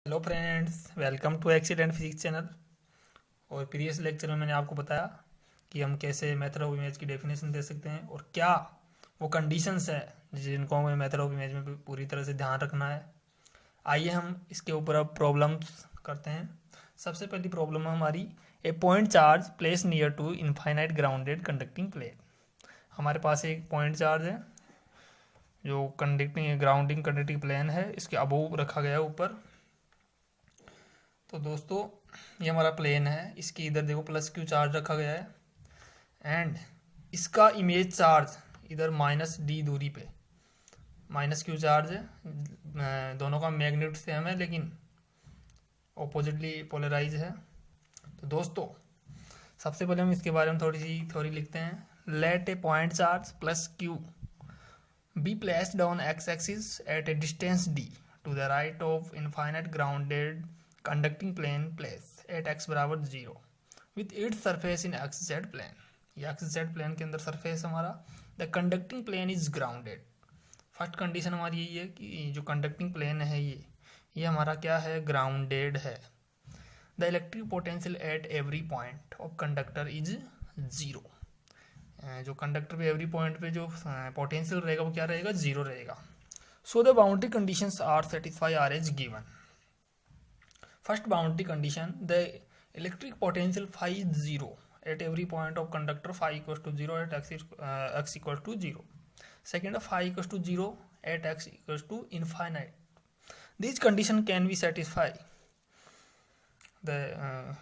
Hello friends, welcome to accident physics channel. और previous lecture में मैंने आपको बताया कि हम कैसे मेथड ऑफ इमेज की डेफिनेशन दे सकते हैं और क्या वो कंडीशंस है जिनको हमें मेथड ऑफ इमेज में पूरी तरह से ध्यान रखना है। आइए हम इसके ऊपर अब प्रॉब्लम्स करते हैं। सबसे पहली प्रॉब्लम है हमारी, A point charge place near to infinite grounded conducting plane. हमारे पास एक पॉइंट चार्ज है जो ग्राउंडिंग कंडक्टिंग प्लेन है, इसके अबोव रखा गया है ऊपर। तो दोस्तों ये हमारा प्लेन है, इसके इधर देखो प्लस क्यू चार्ज रखा गया है एंड इसका इमेज चार्ज इधर माइनस डी दूरी पे माइनस क्यू चार्ज है। दोनों का मैग्नीट्यूड सेम है लेकिन ऑपोजिटली पोलराइज है। तो दोस्तों सबसे पहले हम इसके बारे में थोड़ी सी थ्योरी लिखते हैं। Let a point charge plus q be placed on x axis at a distance d to the right of infinite grounded conducting plane place at x बराबर 0 with its surface in x z plane. ये x z plane के अंदर surface हमारा। The conducting plane is grounded. First condition हमारी यही है कि जो कंडक्टिंग प्लेन है ये हमारा क्या है, ग्राउंडेड है। The electric potential at every point of conductor is 0। जो कंडक्टर पे एवरी पॉइंट पे जो पोटेंशियल रहेगा वो क्या रहेगा, 0 रहेगा। So the boundary conditions are satisfy are as given. First boundary condition, the electric potential phi is 0 at every point of conductor, phi equals to 0 at x equals to 0. Second, phi equals to 0 at x equals to infinite. These condition can be satisfied.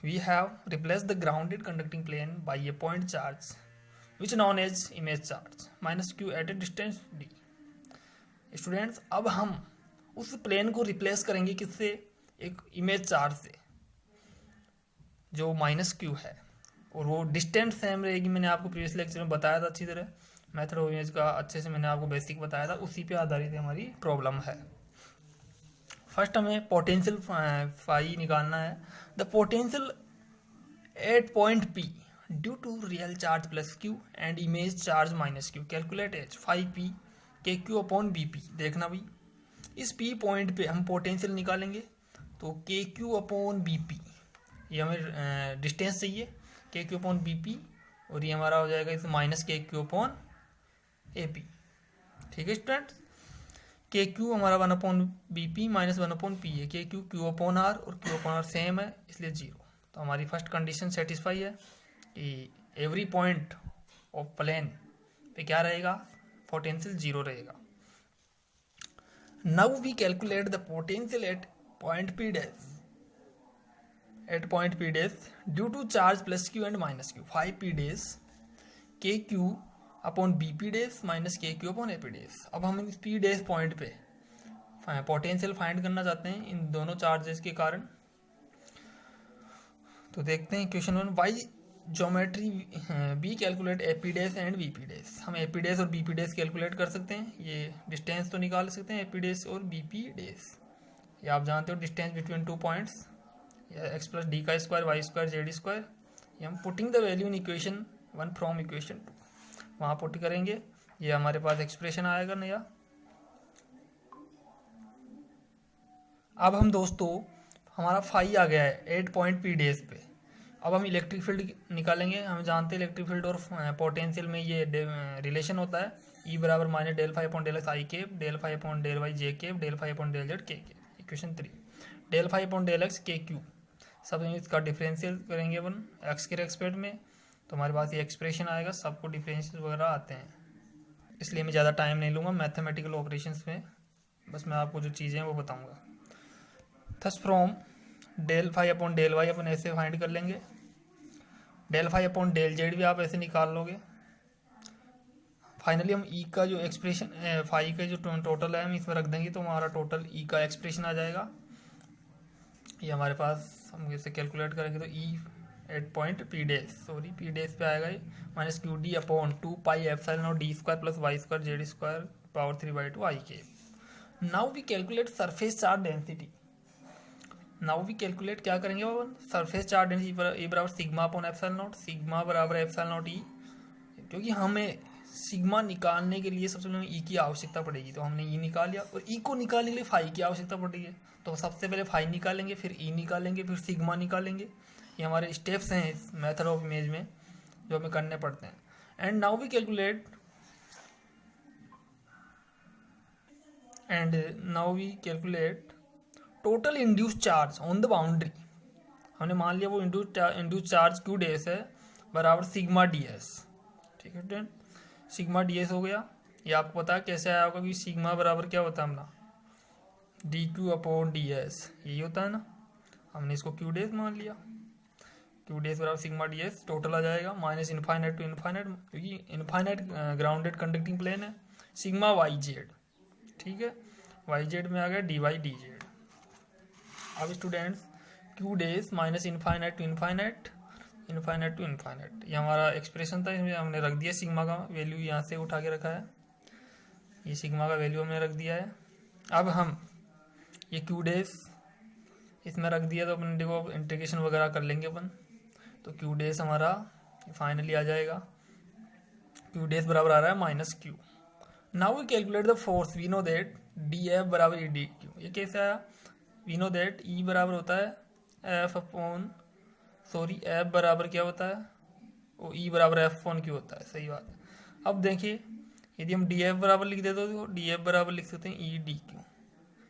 We have replaced the grounded conducting plane by a point charge which known as image charge minus q at a distance d. Students, अब हम उस plane को replace करेंगे किससे, एक image charge से जो minus Q है और वो डिस्टेंस सेम रहेगी। मैंने आपको प्रीवियस लेक्चर में बताया था अच्छी तरह, मेथड ऑफ इमेज का अच्छे से मैंने आपको बेसिक बताया था, उसी पे आधारित हमारी प्रॉब्लम है। फर्स्ट हमें पोटेंशियल फाई निकालना है। The potential at point p due to real charge plus q and image charge minus q calculate h 5p k Q upon b P. देखना भाई, इस पी पॉइंट पे हम पोटेंशियल निकालेंगे तो के क्यू अपॉन बी पी, ये हमें डिस्टेंस चाहिए, के क्यू अपॉन बी पी, और ये हमारा हो जाएगा इस माइनस के क्यू अपॉन ए पी। ठीक है स्टूडेंट, के क्यू हमारा 1 upon b p minus 1 upon p है। K q q upon r और क्यू अपॉन आर सेम है इसलिए 0। तो हमारी फर्स्ट कंडीशन सेटिस्फाई है कि एवरी पॉइंट ऑफ प्लेन पे क्या रहेगा, पोटेंशियल 0 रहेगा। Now we calculate the potential at point p dash at point p dash due to charge plus q and minus q 5p dash k q upon bp dash minus k q upon ap dash। अब हम इस p dash point पे potential find करना चाहते हैं इन दोनों charges के कारण। तो देखते हैं question 1, Y geometry B calculate AP dash and BP dash. हम एपी डैश और बीपी डैश कैलकुलेट कर सकते हैं, ये डिस्टेंस तो निकाल सकते हैं एपी डैश और बीपी डैश। ये आप जानते हो distance between 2 points, x plus d का square y square z square. ये हम putting the value in equation 1 from equation 2 वहाँ पुट करेंगे, ये हमारे पास एक्सप्रेशन आएगा नया। अब हम दोस्तों हमारा फाई आ गया है 8 पॉइंट पी डेज पे। अब हम इलेक्ट्रिक फील्ड निकालेंगे। हम जानते हैं इलेक्ट्रिक फील्ड और पोटेंशियल में ये रिलेशन होता है, ई बराबर minus del phi upon del x i cap del phi upon del y j cap del phi upon del z k cap. Equation 3, del phi upon del x के क्यू, सब इसका differential करेंगे अपन x के respect में, तो हमारे पास ये एक्सप्रेशन आएगा। सबको डिफरेंशियल वगैरह आते हैं इसलिए मैं ज़्यादा टाइम नहीं लूँगा मैथमेटिकल ऑपरेशंस में, बस मैं आपको जो चीज़ें हैं वो बताऊँगा। Thus from del phi upon del y अपन ऐसे फाइंड कर लेंगे, del phi upon del z भी आप ऐसे निकाल लोगे। फाइनली हम ई का जो एक्सप्रेशन फाई का जो टोटल है हम इसमें रख देंगे तो हमारा टोटल ई का एक्सप्रेशन आ जाएगा। ये हमारे पास हम इसे कैलकुलेट करेंगे तो E at point p dash पे आएगा ये minus q d upon 2 pi epsilon naught d square plus y square z square power 3/2 i k. Now we calculate surface charge density. Now we calculate क्या करेंगे अपन, surface charge density E बराबर sigma upon epsilon naught, sigma बराबर epsilon naught E, क्योंकि हमें sigma निकालने के लिए सबसे पहले ई की आवश्यकता पड़ेगी, तो हमने ई निकाल लिया। और ई को निकालने के लिए फाई की आवश्यकता पड़ेगी, तो सबसे पहले फाई निकालेंगे, फिर ई निकालेंगे, फिर सिग्मा निकालेंगे। ये हमारे स्टेप्स हैं इस मेथड ऑफ इमेज में जो हमें करने पड़ते हैं। And now we calculate total induce charge on the boundary. हमने मान लिया वो इंड्यूस चार्ज क्यू डेस है बराबर सिग्मा डी एस। ठीक है स्टूडेंट, सिग्मा डी एस हो गया। ये आपको पता है कैसे आया होगा कि सिग्मा बराबर क्या होता है अपना D Q upon d S, यही होता है ना। हमने इसको क्यू डेस मान लिया, क्यू डेस बराबर सिग्मा डी एस। टोटल आ जाएगा माइनस इनफाइनाइट टू इनफाइनाइट, क्योंकि इनफाइनाइट ग्राउंडेड कंडक्टिंग प्लेन है। सिग्मा वाई जेड, ठीक है, वाई जेड में आ गया डी वाई डी जेड। अब students q dash minus infinite to infinite, infinite to infinite, ये हमारा एक्सप्रेशन था। इसमें हमने रख दिया सिग्मा का वैल्यू, यहाँ से उठा के रखा है, ये सिग्मा का वैल्यू हमने रख दिया है। अब हम ये क्यू डेस इसमें रख दिया, तो अपन देखो इंटीग्रेशन वगैरह कर लेंगे अपन। तो क्यू डेस हमारा फाइनली आ जाएगा, क्यू डेस बराबर आ रहा है minus q. Now we calculate the force, we know that d f बराबर ई डी क्यू। ये कैसे आया, वी नो दैट ई बराबर होता है एफ अपॉन एफ बराबर क्या होता है, वो ई बराबर एफ अपॉन क्यू होता है, सही बात है। अब देखिए यदि हम डी एफ बराबर लिख देते तो डी एफ बराबर लिख सकते हैं ई डी क्यू।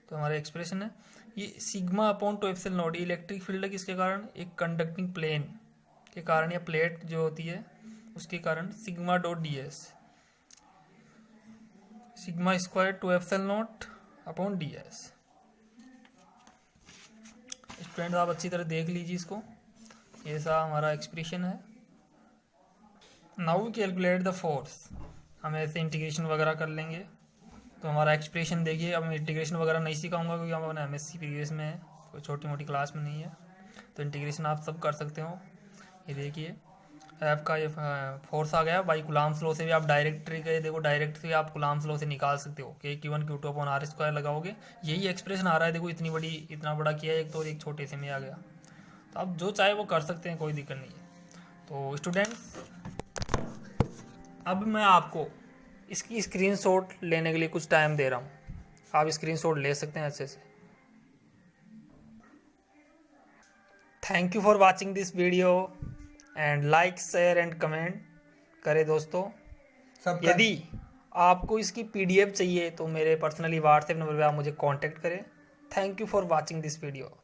तो हमारा एक्सप्रेशन है ये sigma upon two epsilon not. Electric field है किसके कारण, एक कंडक्टिंग प्लेन के कारण, या प्लेट जो होती है उसके कारण। Sigma dot d s, sigma square to epsilon naught upon d s. Student आप अच्छी तरह देख लीजिए इसको, ऐसा हमारा एक्सप्रेशन है। Now we calculate the force, हम ऐसे इंटीग्रेशन वगैरह कर लेंगे। तो हमारा एक्सप्रेशन देखिए, अब मैं इंटीग्रेशन वगैरह नहीं सिखाऊंगा क्योंकि हम अपने एमएससी प्रीवियस में है, कोई छोटी मोटी क्लास में नहीं है। तो इंटीग्रेशन आप सब कर सकते हो। ये देखिए एफ का ये फोर्स आ गया बाई कुलाम्स लॉ से भी आप डायरेक्ट देखो, डायरेक्ट से आप कुलाम्स लॉ से निकाल सकते हो कि Q1 Q2 upon are square लगाओगे, यही एक्सप्रेशन आ रहा है। देखो इतना बड़ा किया है एक, तो एक छोटे से में आ गया। तो आप जो चाहे वो कर सकते हैं, कोई दिक्कत नहीं है। तो स्टूडेंट्स अब मैं आपको इसकी स्क्रीनशॉट लेने के लिए कुछ टाइम दे रहा हूँ, आप स्क्रीनशॉट ले सकते हैं अच्छे से। Thank you for watching this video and like share and comment करें दोस्तों। यदि आपको इसकी PDF चाहिए तो मेरे पर्सनली व्हाट्सएप नंबर पे आप मुझे कांटेक्ट करें। Thank you for watching this video.